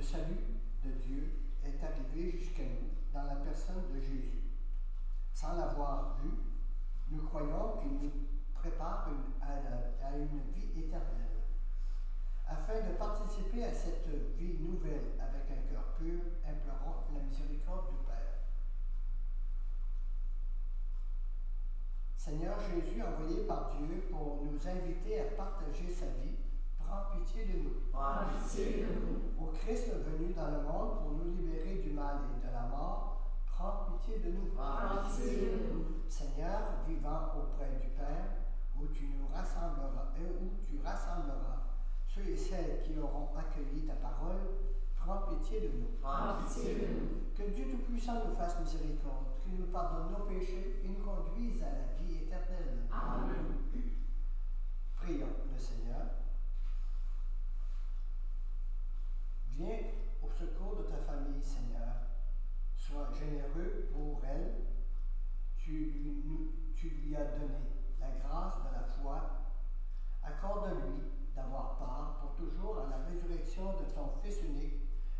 salut de Dieu est arrivé jusqu'à nous dans la personne de Jésus. Sans l'avoir vu, nous croyons qu'il nous prépare à une vie éternelle. Afin de participer à cette vie nouvelle avec un cœur pur, implorons la miséricorde du Père. Seigneur Jésus, envoyé par Dieu pour nous inviter à partager sa vie, prends pitié de nous. Prends pitié de nous. Au Christ venu dans le monde pour nous libérer du mal et de la mort, prends pitié de nous. Prends pitié de nous. Seigneur, vivant auprès du Père, où tu rassembleras ceux et celles qui auront accueilli ta parole, prends pitié de nous. Prends pitié de nous. Que Dieu Tout-Puissant nous fasse miséricorde, qu'il nous pardonne nos péchés et nous conduise à la vie éternelle. Amen. Prions le Seigneur. Viens au secours de ta famille, Seigneur. Sois généreux pour elle. Tu lui as donné la grâce de la foi. Accorde-lui d'avoir part pour toujours à la résurrection de ton Fils unique,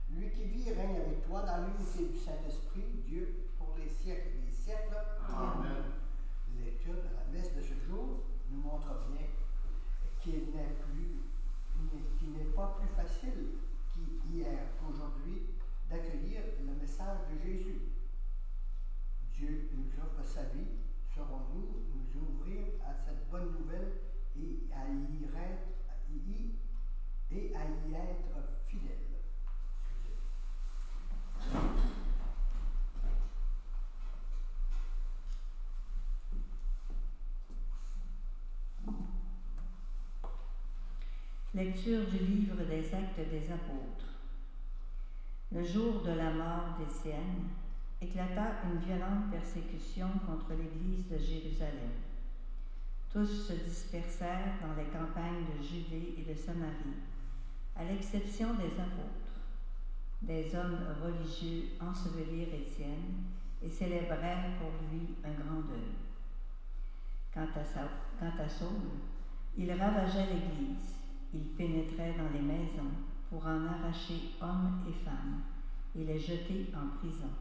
lui qui vit et règne avec toi dans l'unité du Saint-Esprit, Dieu, pour les siècles des siècles. Amen. La lecture de la messe de ce jour nous montre bien qu'il n'est pas plus facile qu'hier, qu'aujourd'hui, d'accueillir le message de Jésus. Dieu nous offre sa vie. Saurons-nous nous ouvrir à cette bonne nouvelle et à y être fidèles? Lecture du livre des Actes des Apôtres. Le jour de la mort d'Étienne, éclata une violente persécution contre l'Église de Jérusalem. Tous se dispersèrent dans les campagnes de Judée et de Samarie, à l'exception des apôtres. Des hommes religieux ensevelirent Étienne et célébrèrent pour lui un grand deuil. Quant à Saul, il ravageait l'Église. Il pénétrait dans les maisons pour en arracher hommes et femmes et les jeter en prison.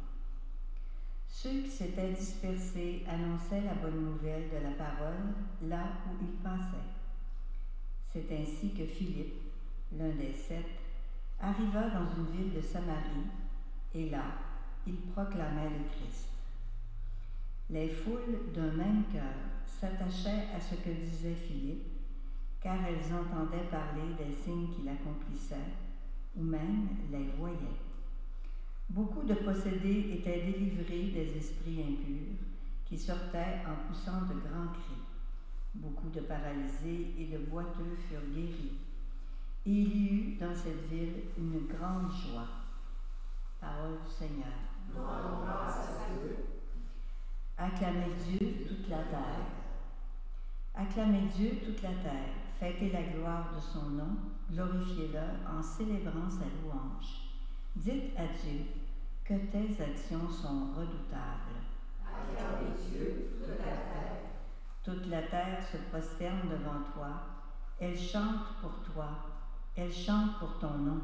Ceux qui s'étaient dispersés annonçaient la bonne nouvelle de la parole là où ils passaient. C'est ainsi que Philippe, l'un des 7, arriva dans une ville de Samarie, et là, il proclamait le Christ. Les foules d'un même cœur s'attachaient à ce que disait Philippe, car elles entendaient parler des signes qu'il accomplissait, ou même les voyaient. Beaucoup de possédés étaient délivrés des esprits impurs, qui sortaient en poussant de grands cris. Beaucoup de paralysés et de boiteux furent guéris. Et il y eut dans cette ville une grande joie. Parole du Seigneur. Grâce à Dieu. Acclamez Dieu toute la terre. Acclamez Dieu toute la terre. Fêtez la gloire de son nom. Glorifiez-le en célébrant sa louange. Dites à Dieu que tes actions sont redoutables. Acclamez Dieu toute la terre. Toute la terre se prosterne devant toi. Elle chante pour toi. Elle chante pour ton nom.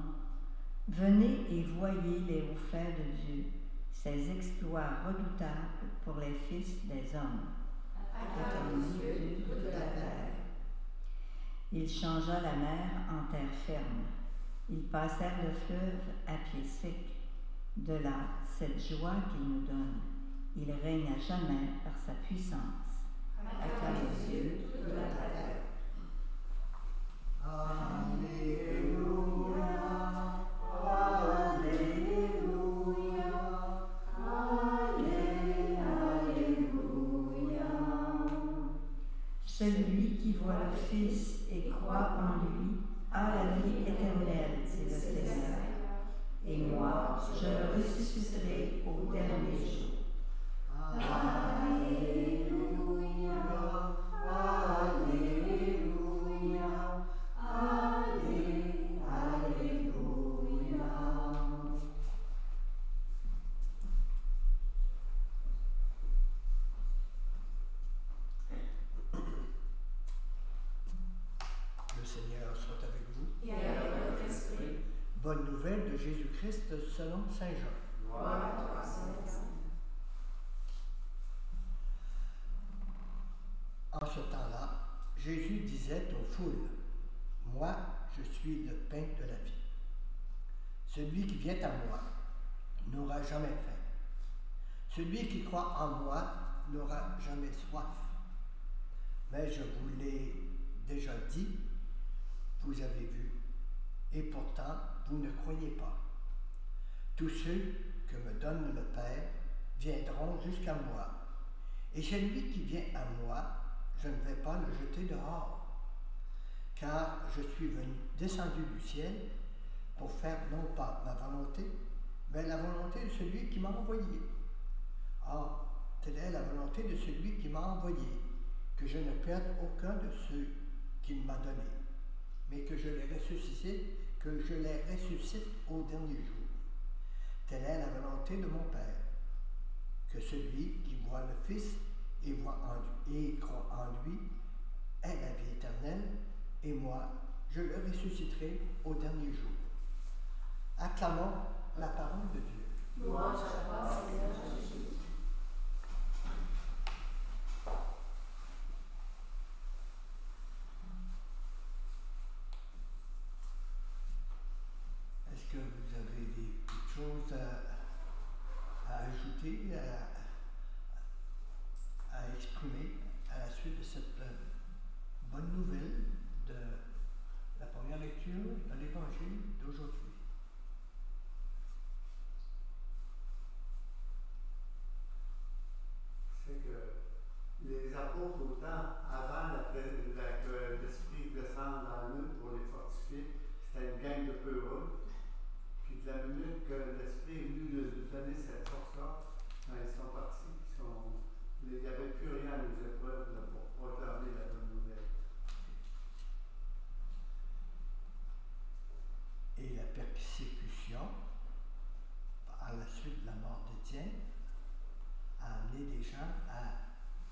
Venez et voyez les hauts faits de Dieu, ses exploits redoutables pour les fils des hommes. Acclamez Dieu toute la terre. Il changea la mer en terre ferme. Ils passèrent le fleuve à pied sec. De là, cette joie qu'il nous donne. Il règne à jamais par sa puissance. Acclamez Dieu toute la terre. Alléluia, Alléluia, Alléluia. Celui qui voit le Fils et croit en lui a la vie éternelle, dit le Seigneur. Et moi, je le ressusciterai au dernier jour. Alléluia, Alléluia, Alléluia. Jésus-Christ selon Saint Jean. Gloire à toi, Seigneur. En ce temps-là, Jésus disait aux foules, « Moi, je suis le pain de la vie. Celui qui vient à moi n'aura jamais faim. Celui qui croit en moi n'aura jamais soif. Mais je vous l'ai déjà dit, vous avez vu, et pourtant vous ne croyez pas. Tous ceux que me donne le Père viendront jusqu'à moi, et celui qui vient à moi, je ne vais pas le jeter dehors, car je suis descendu du ciel pour faire non pas ma volonté, mais la volonté de celui qui m'a envoyé. Or, telle est la volonté de celui qui m'a envoyé, que je ne perde aucun de ceux qu'il m'a donnés, mais que je les ressuscite au dernier jour. Telle est la volonté de mon Père, que celui qui voit le Fils et croit en lui ait la vie éternelle, et moi, je le ressusciterai au dernier jour. Acclamons la parole de Dieu. Louange à toi, Seigneur Jésus. Est-ce que vous avez des petites choses à ajouter, à exprimer à la suite de cette bonne nouvelle de la première lecture de l'Évangile d'aujourd'hui? C'est que les apôtres, autant avant que l'Esprit descende en eux pour les fortifier, c'était une gang de peureux. Puis de la minute que l'Esprit est venu leur donner cette force-là, quand ils sont partis, il n'y avait plus rien à nos épreuves là, pour proclamer la bonne nouvelle. Et la persécution, à la suite de la mort d'Étienne, a amené des gens à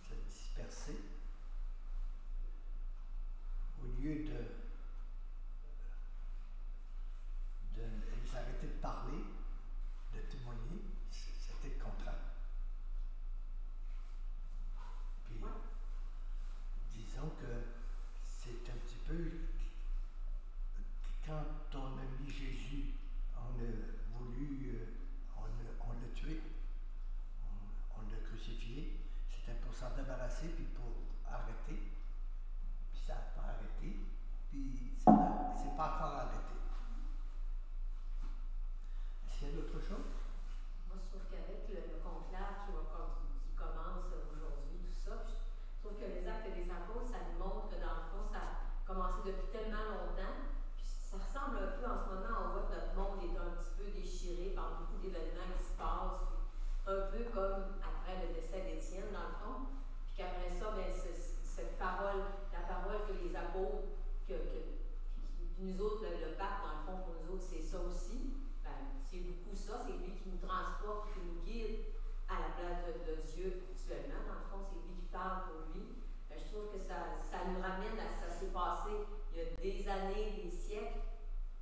se disperser. Au lieu de les arrêter de parler, de témoigner, c'était le contraire. Puis, disons que c'est un petit peu, quand on a mis Jésus, on a voulu, on l'a tué, on l'a crucifié, c'était pour s'en débarrasser, puis pour arrêter, puis ça n'a pas arrêté, puis c'est pas encore arrêté. Est-ce qu'il y a d'autres choses? Moi, je trouve qu'avec le conclave qui commence aujourd'hui, tout ça, je trouve que les actes des apôtres, ça nous montre que dans le fond, ça a commencé depuis tellement longtemps. Puis ça ressemble un peu, en ce moment, on voit que notre monde est un petit peu déchiré par beaucoup d'événements qui se passent. Puis un peu comme après le décès d'Étienne, dans le fond. Puis qu'après ça, ben, cette parole, la parole que les apôtres, que nous autres, le pape, dans le fond, pour nous autres, c'est ça aussi. C'est beaucoup ça, c'est lui qui nous transporte, qui nous guide à la place de Dieu actuellement. Dans le fond, c'est lui qui parle pour lui. Je trouve que ça nous ramène à ça s'est passé il y a des années, des siècles,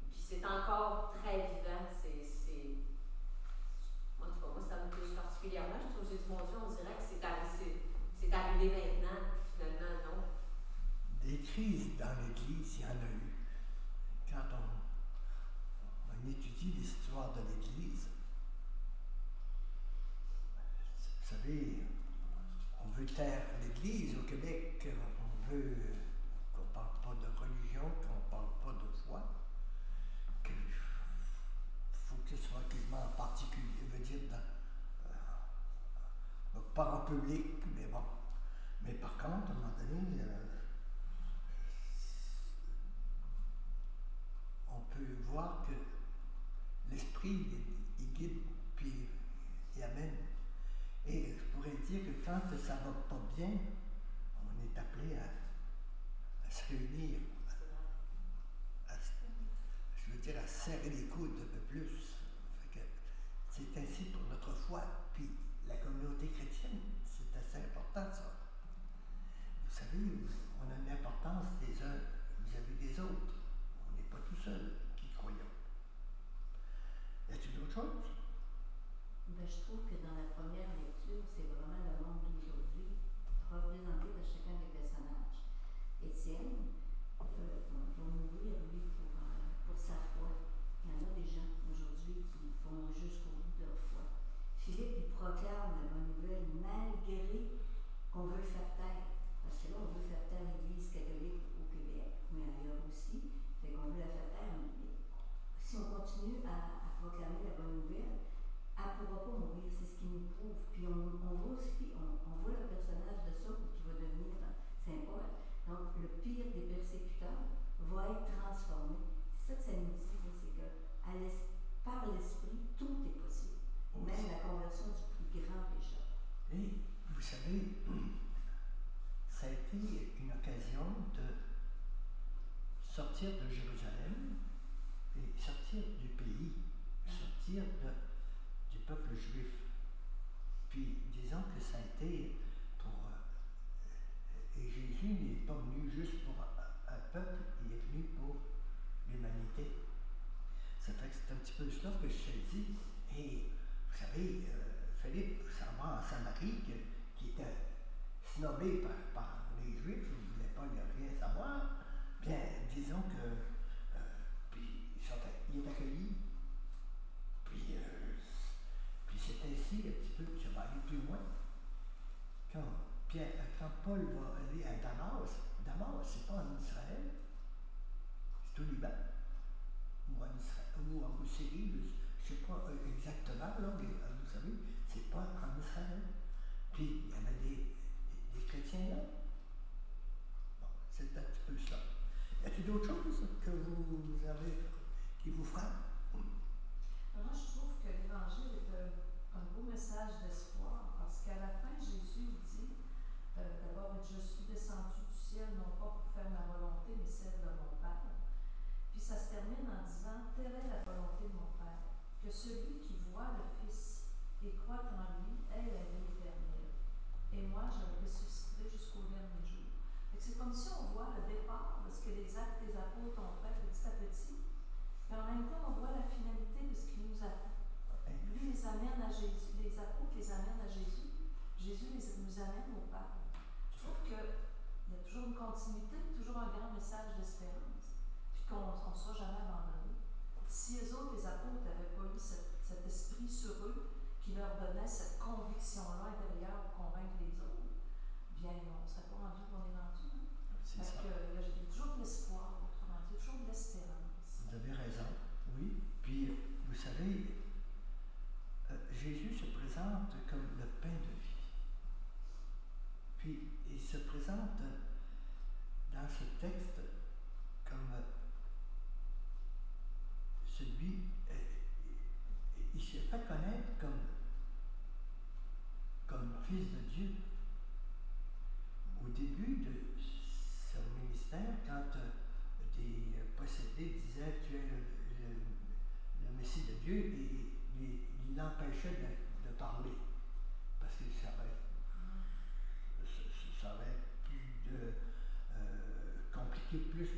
et puis c'est encore très vivant. Moi, en tout cas, moi, ça me touche particulièrement. Je trouve que j'ai dit, mon Dieu, on dirait que c'est arrivé maintenant, finalement, non. Des crises dans l'Église, il y en a eu. Quand on étudie l'histoire de l'Église, vous savez, on veut taire l'Église au Québec, on veut qu'on ne parle pas de religion, qu'on ne parle pas de foi, qu'il faut que ce soit quasiment en particulier, veut dire pas en public, mais bon. Mais par contre, à un moment donné, on peut voir que l'Esprit, il guide, puis il amène. Et je pourrais dire que quand ça ne va pas bien, on est appelé à se réunir, je veux dire à serrer les coudes un peu plus. Fait que c'est ainsi pour notre foi. Puis la communauté chrétienne, c'est assez important ça. Vous savez, on a une importance des uns vis-à-vis des autres. On n'est pas tout seul qui croyons. Il y a une Mais je trouve que dans la première lecture, c'est vraiment le monde d'aujourd'hui, représenté par chacun des personnages. Étienne va mourir, lui, pour sa foi. Il y en a des gens aujourd'hui qui vont jusqu'au bout de leur foi. Philippe, il proclame la bonne nouvelle malgré qu'on veut le faire taire. Parce que là, on veut faire taire l'Église catholique au Québec, mais ailleurs aussi. Fait qu'on veut la faire taire. Si on continue à proclamer la bonne nouvelle, elle ne pourra pas mourir, c'est ce qui nous prouve. Puis on voit aussi, on voit le personnage de Saul qui va devenir Saint Paul. Donc le pire des persécuteurs va être transformé. C'est ça que ça nous dit, c'est que par l'esprit, tout est possible. Même la conversion du plus grand pécheur. Et vous savez, ça a été une occasion de sortir de Jérusalem et sortir du pays, sortir du peuple juif. Puis disons que ça a été pour... et Jésus n'est pas venu juste pour un peuple, il est venu pour l'humanité. Ça fait que c'est un petit peu cela que je saisis. Et vous savez, Philippe s'en va en Samarie, qui était snobé par les Juifs, il ne voulait pas rien savoir. Bien, disons que puis il est accueilli. Puis c'est ainsi un petit peu que je vais aller plus loin. Quand Paul va aller à Damas, c'est pas en Israël, c'est au Liban, ou en Israël, ou en Syrie, je ne sais pas exactement, là, mais vous savez, c'est pas en Israël. Puis il y avait des chrétiens là. Bon, c'est un petit peu ça. Y a-t-il d'autres choses que vous avez qui vous frappent? Moi, je trouve que l'Évangile est un beau message d'espoir parce qu'à la fin, Jésus dit d'abord, je suis descendu du ciel non pas pour faire ma volonté, mais celle de mon Père. Puis ça se termine en disant, telle est la volonté de mon Père, que celui qui voit le Fils et croit en lui ait la vie éternelle. Et moi, je le ressusciterai jusqu'au dernier jour. C'est comme si on voit le départ de ce que les actes des apôtres ont fait petit à petit. Mais en même temps, on voit la finalité de ce qu'il nous a fait. Lui les amène à Jésus, les apôtres les amènent à Jésus. Jésus nous amène au Père. Je trouve qu'il y a toujours une continuité, toujours un grand message d'espérance, puis qu'on ne sera jamais abandonné. Si eux autres, les apôtres, n'avaient pas eu cet esprit sur eux qui leur donnait cette conviction-là intérieure pour convaincre les autres, bien, on ne serait pas rendu où on est rendu. C'est Parce ça. qu'il y a toujours de l'espoir, autrement dit, toujours de l'espérance. Vous avez raison, oui. Puis, vous savez, Jésus se présente comme le pain de vie. Puis, il se présente dans ce texte comme celui, il se fait connaître comme fils de Dieu. Au début de son ministère, quand des possédés disaient tu es le Messie de Dieu, et il l'empêchait de parler parce qu'il ça aurait pu compliquer plus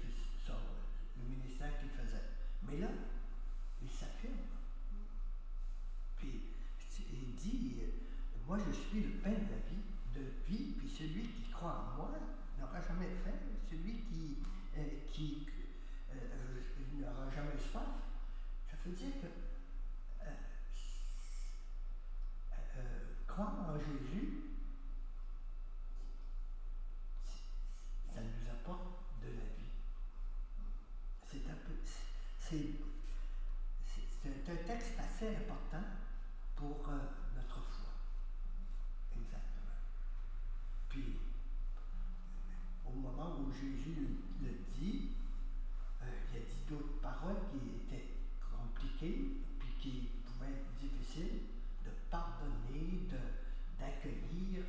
le ministère qu'il faisait. Mais là, il s'affirme. Puis il dit moi je suis le pain de vie, puis celui qui croit en moi n'aura jamais faim, celui qui n'aura jamais soif. Ça veut dire que croire en Jésus, ça nous apporte de la vie. C'est un texte assez important pour notre foi. Exactement. Puis, au moment où Jésus le dit, il a dit d'autres paroles qui étaient compliquées, puis qui pouvaient être difficiles, de pardonner, d'accueillir.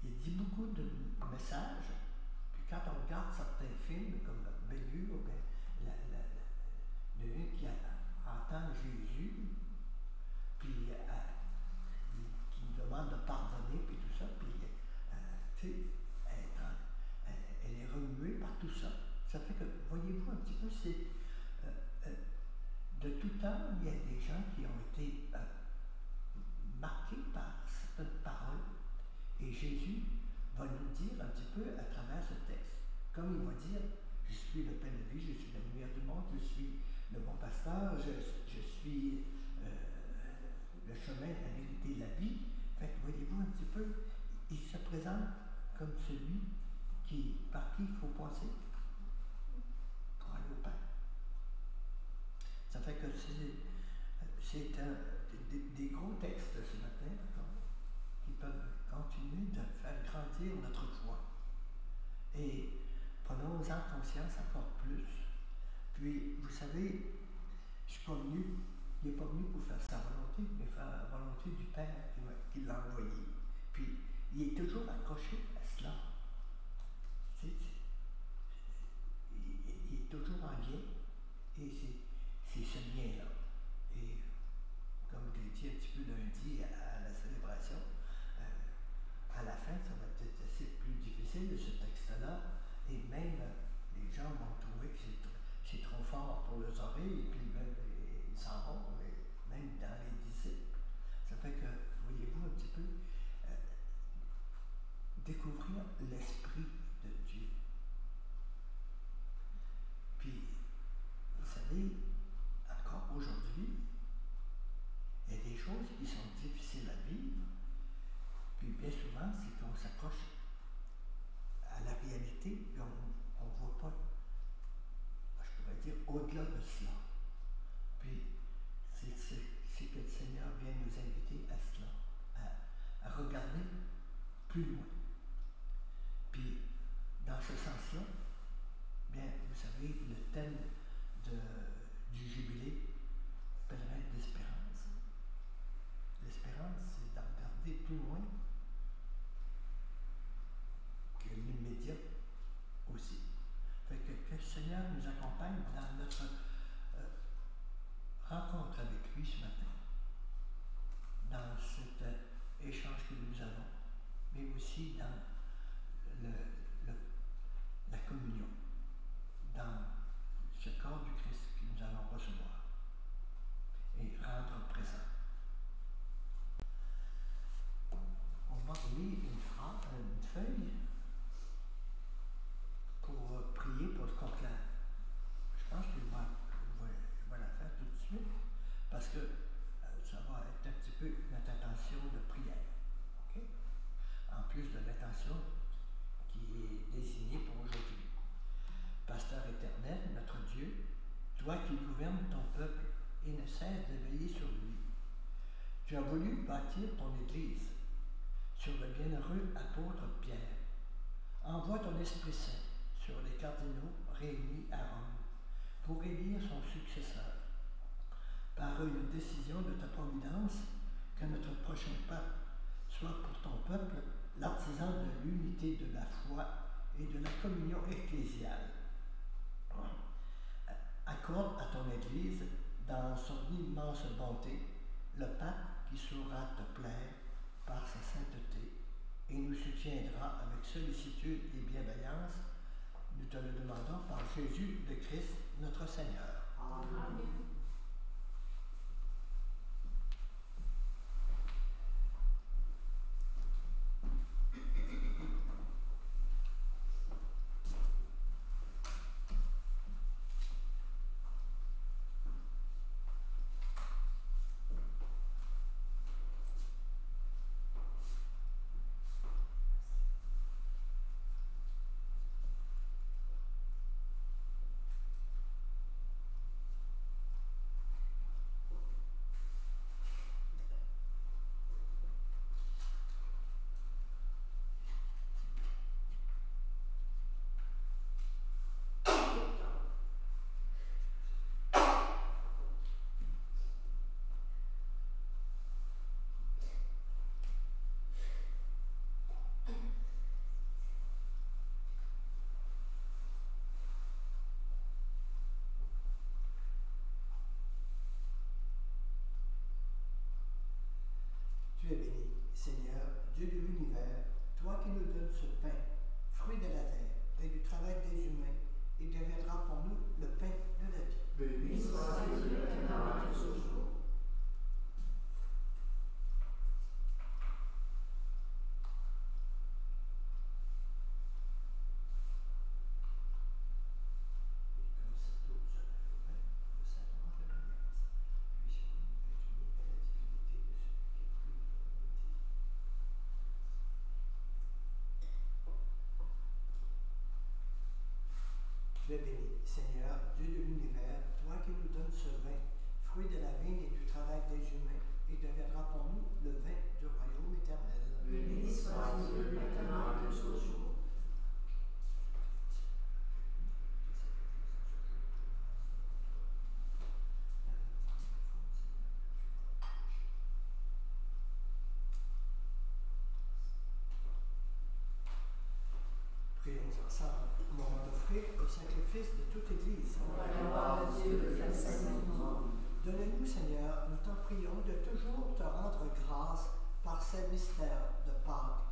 Il dit beaucoup de messages. Puis quand on regarde certains films, comme Ben-Hur, il y en a un qui entend Jésus, puis qui nous demande de pardonner, puis tout ça, puis tu sais, elle est remuée par tout ça. Ça fait que, voyez-vous un petit peu, c'est de tout comme il va dire, je suis le pain de vie, je suis la lumière du monde, je suis le bon pasteur, je suis le chemin, la vérité, la vie. Fait que voyez-vous un petit peu, il se présente comme celui par qui il faut passer pour aller au Père. Ça fait que c'est des gros textes ce matin, qui peuvent continuer de faire grandir notre foi. Et prenons-en conscience encore plus. Puis, vous savez, je suis pas venu, il n'est pas venu pour faire sa volonté, mais faire la volonté du Père qui l'a envoyé. Puis, il est toujours accroché à cela. Il est toujours en lien, et c'est ce lien-là. Et comme je l'ai dit un petit peu lundi à la célébration, à la fin, ça va être assez plus difficile de ce texte-là, et même les gens vont trouver que c'est trop fort pour leurs oreilles, et puis ils s'en vont, même dans les disciples. Ça fait que, voyez-vous un petit peu, découvrir l'Esprit de Dieu. Puis, vous savez, encore aujourd'hui, il y a des choses qui sont difficiles à vivre, puis bien souvent, c'est qu'on s'accroche à la réalité, puis on ne voit pas, je pourrais dire, au-delà de cela. Puis, c'est que le Seigneur vient nous inviter à cela, à regarder plus loin. Puis, dans ce sens-là, bien, vous savez, le thème du jubilé, pèlerin d'espérance. L'espérance, c'est d'en regarder plus loin que l'immédiat aussi. Fait que le Seigneur nous accompagne dans notre rencontre avec lui ce matin, dans cet échange que nous avons, mais aussi dans la communion, dans ce corps du Christ que nous allons recevoir et rendre présent. On va lire une feuille pour prier pour le conclave. Je pense que je vais la faire tout de suite parce que ça va être un petit peu notre intention de prière. Okay? En plus de l'intention qui est désignée pour aujourd'hui. Pasteur éternel, notre Dieu, toi qui gouvernes ton peuple et ne cesses de veiller sur lui, tu as voulu bâtir ton Église sur le bienheureux apôtre Pierre. Envoie ton Esprit Saint sur les cardinaux réunis à Rome pour élire son successeur. Par une décision de ta providence, que notre prochain pape soit pour ton peuple l'artisan de l'unité de la foi et de la communion ecclésiale. Accorde à ton Église, dans son immense bonté, le pape qui saura te plaire par sa sainteté et nous soutiendra avec sollicitude et bienveillance. Nous te le demandons par Jésus le Christ, notre Seigneur. Amen. Tu es béni, Seigneur, Dieu de l'univers, toi qui nous donnes ce vin, fruit de la vigne et du travail des humains, et deviendra pour nous le vin du royaume éternel. Béni soit Dieu maintenant et toujours. Prions ensemble. Nous allons offrir au sacrifice de toute Église. Pour la gloire de Dieu et le salut du monde. Donne-nous, Seigneur, nous t'en prions, de toujours te rendre grâce par ces mystères de Pâques,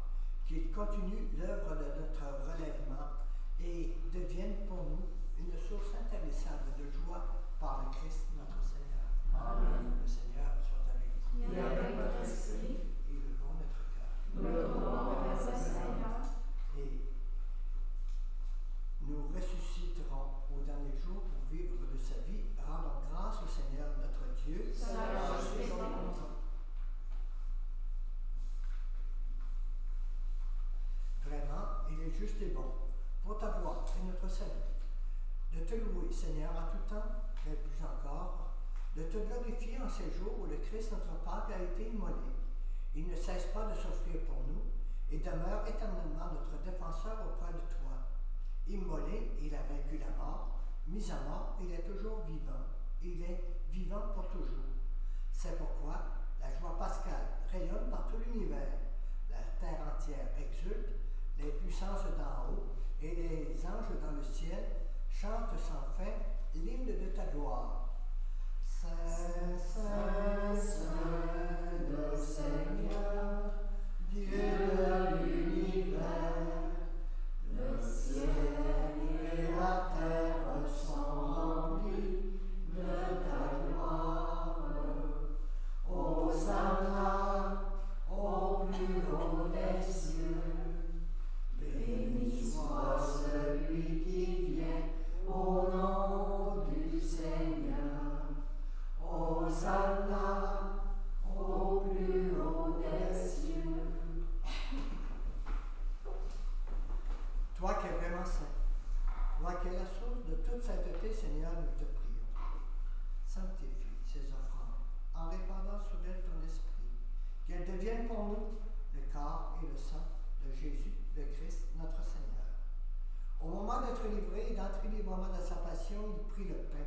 qu'ils continuent l'œuvre de notre relèvement et deviennent pour nous une source intarissable de joie par le Christ notre Seigneur. Amen. Le Seigneur soit avec vous. Et avec votre esprit, Élevons notre cœur. nous le devons vers le Seigneur. Et nous ressusciterons au dernier jour pour vivre de sa vie. Rendons grâce au Seigneur notre Dieu. Cela juste et bon. Vraiment, il est juste et bon, pour ta gloire et notre salut, de te louer, Seigneur, en tout temps, mais plus encore, de te glorifier en ces jours où le Christ, notre Pâque, a été immolé. Il ne cesse pas de s'offrir pour nous et demeure éternellement notre défenseur auprès de toi. Immolé, il a vaincu la mort. Mis à mort, il est toujours vivant. Il est vivant pour toujours. C'est pourquoi la joie pascale rayonne par tout l'univers. La terre entière exulte, les puissances d'en haut et les anges dans le ciel chantent sans fin l'hymne de ta gloire. Saint, Saint, Saint, le Seigneur, Dieu de l'univers, le ciel et la terre sont remplis de ta gloire. Hosanna au plus haut des cieux. Béni soit celui qui vient au nom du Seigneur. Hosanna au plus haut des cieux. Toi qui es vraiment saint, toi qui es la source de toute sainteté, Seigneur, nous te prions. Sanctifie ces offrandes en répandant sur elles ton esprit, qu'elles deviennent pour nous le corps et le sang de Jésus, le Christ, notre Seigneur. Au moment d'être livré et d'entrer librement dans sa passion, il prit le pain,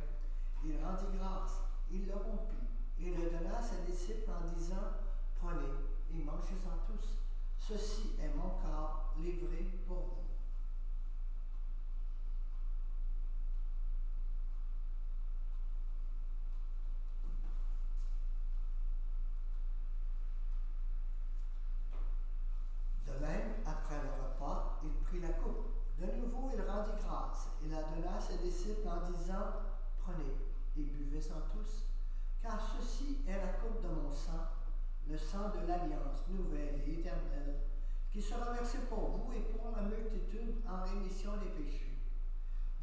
il rendit grâce, il le rompit, et le donna à ses disciples en disant, prenez et mangez-en tous. Ceci est mon corps livré pour vous. De même, après le repas, il prit la coupe. De nouveau, il rendit grâce et la donna à ses disciples en disant, prenez et buvez-en tous, car ceci est la coupe de mon sang, le sang de l'alliance nouvelle et éternelle, qui sera versé pour vous et pour la multitude en rémission des péchés.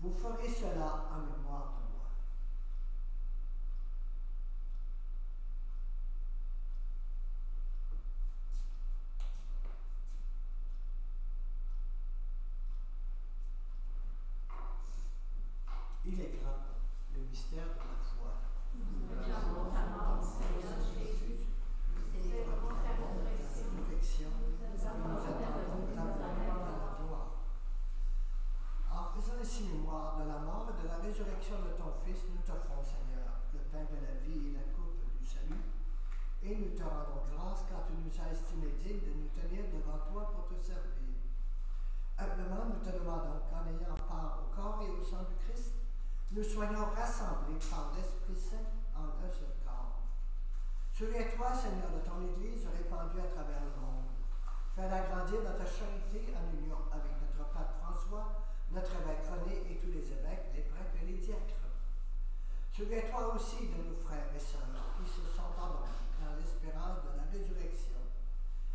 Vous ferez cela en mémoire de moi. Il est grand, le mystère de la foi. Nous acclamons ta mort, Seigneur Jésus. Nous célébrons ta résurrection. Nous attendons ta venue dans la gloire. En faisant ainsi mémoire de la mort et de la résurrection de ton Fils, nous t'offrons, Seigneur, le pain de la vie et la coupe du salut, et nous te rendons grâce car tu nous as estimés dignes de nous tenir devant toi pour te servir. Humblement, nous te demandons qu'en ayant part au corps et au sang du Christ, nous soyons rassemblés par l'Esprit Saint en un seul corps. Souviens-toi, Seigneur, de ton Église répandue à travers le monde. Fais-la grandir dans ta charité en union avec notre Pape François, notre évêque René et tous les évêques, les prêtres et les diacres. Souviens-toi aussi de nos frères et sœurs qui se sont endormis dans l'espérance de la résurrection.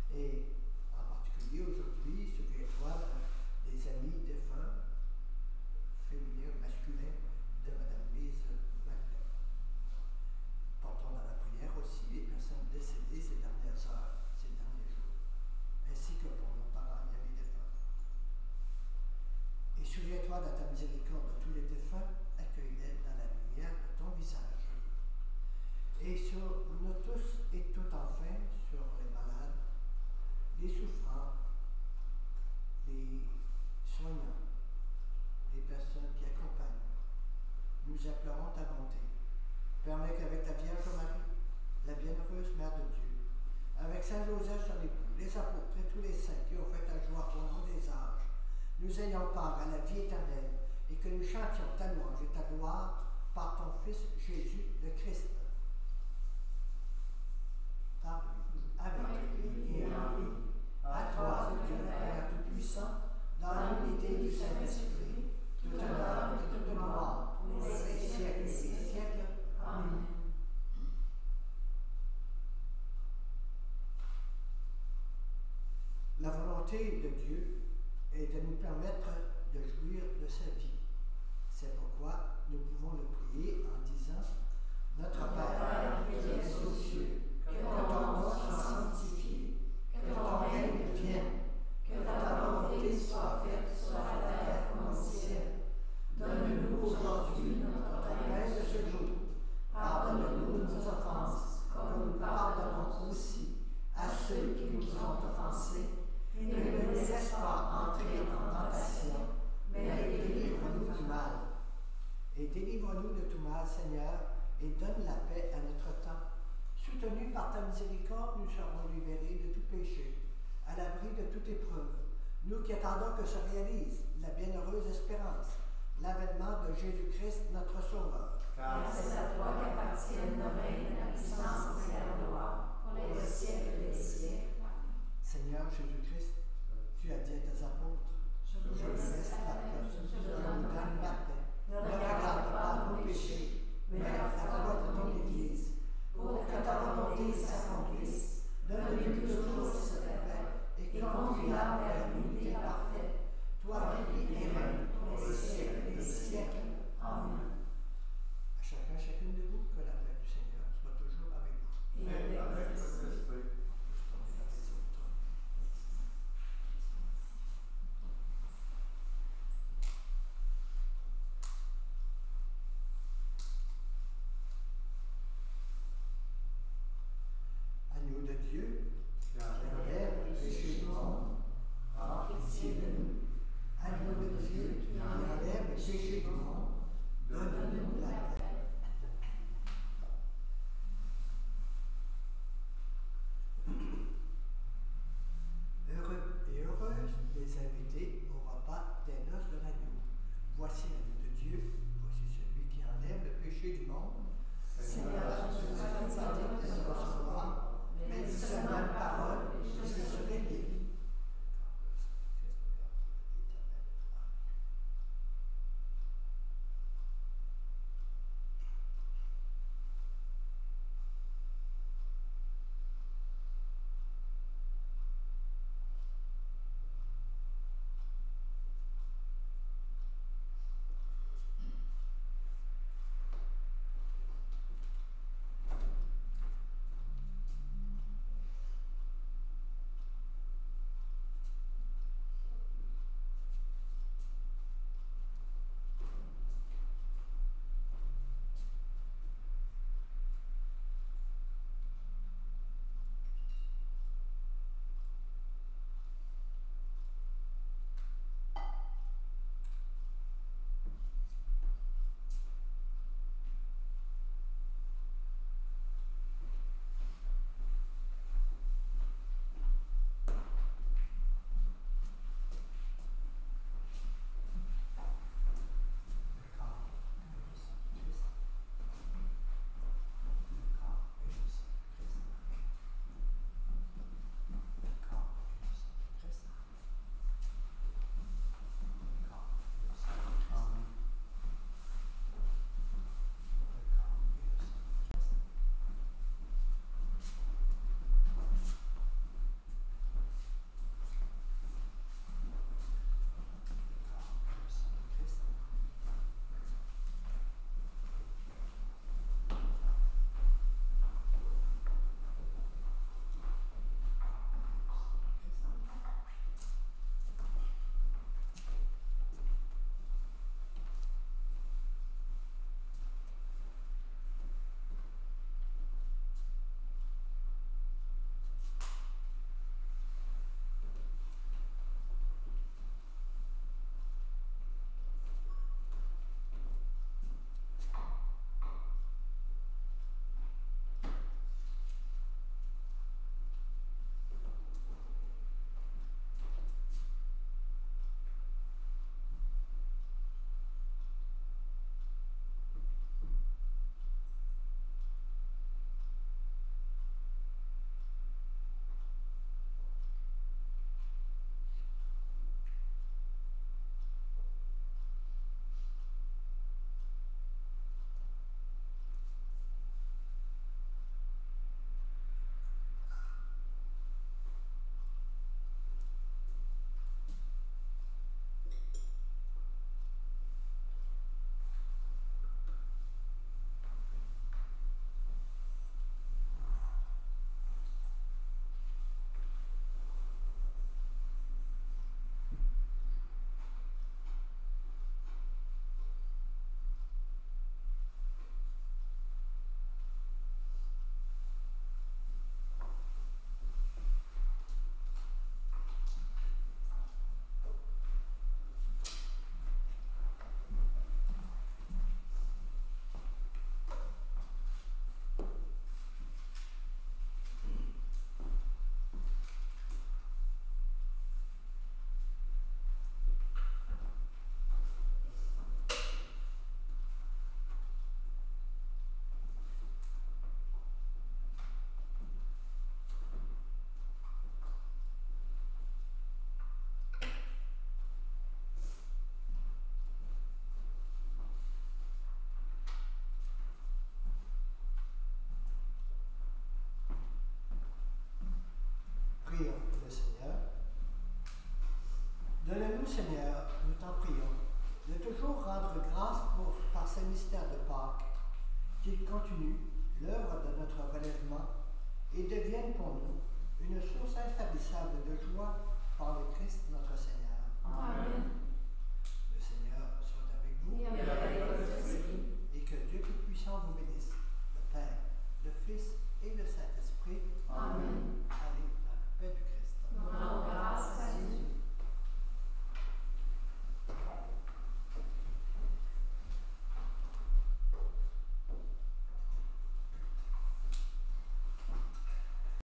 Et en particulier aujourd'hui, souviens-toi des amis défunts, féminins, masculins, de Mme Lise Magdon. Portons dans la prière aussi les personnes décédées ces dernières heures, ces derniers jours, ainsi que pour nos parents et amis défunts. Et souviens-toi de ta miséricorde de tous les nous ayons part à la vie éternelle et que nous chantions ta louange et ta gloire par ton Fils Jésus le Christ. Par lui, avec lui et en lui. À toi, Dieu le Père Tout-Puissant, dans l'unité du Saint-Esprit, tout honneur et toute gloire pour les siècles et les siècles. Amen. La volonté de Dieu est de nous permettre de jouir de sa vie. C'est pourquoi nous pouvons le prier en disant « Notre Père qui es aux cieux, que ton nom soit sanctifié, que ton règne vienne, que ta volonté soit faite sur la terre comme au ciel. Donne-nous aujourd'hui notre pain de ce jour. Pardonne-nous nos offenses, comme nous pardonnons aussi à ceux qui nous ont offensés. Et ne nous laisse pas entrer en tentation, mais délivre-nous du mal. Et délivre-nous de tout mal, Seigneur, et donne la paix à notre temps. Soutenus par ta miséricorde, nous serons libérés de tout péché, à l'abri de toute épreuve. Nous qui attendons que se réalise la bienheureuse espérance, l'avènement de Jésus-Christ, notre Sauveur. Car c'est à toi qu'appartiennent le règne, la puissance et la gloire, pour les siècles des siècles. Seigneur Jésus-Christ, tu as dit à tes apôtres, je vous laisse la paix, je vous donne la paix. Ne regarde pas nos péchés, mais la foi de ton Église, pour que ta volonté s'accomplisse. Donne-lui toujours cette paix et conduis-la vers l'unité parfaite, toi qui vis et règnes pour les siècles des siècles. Amen. À chacun, chacune de vous, que la paix du Seigneur soit toujours avec vous. Et avec votre esprit. continue l'œuvre de notre relèvement et devienne pour nous une source intarissable de joie par le Christ notre Seigneur. Amen.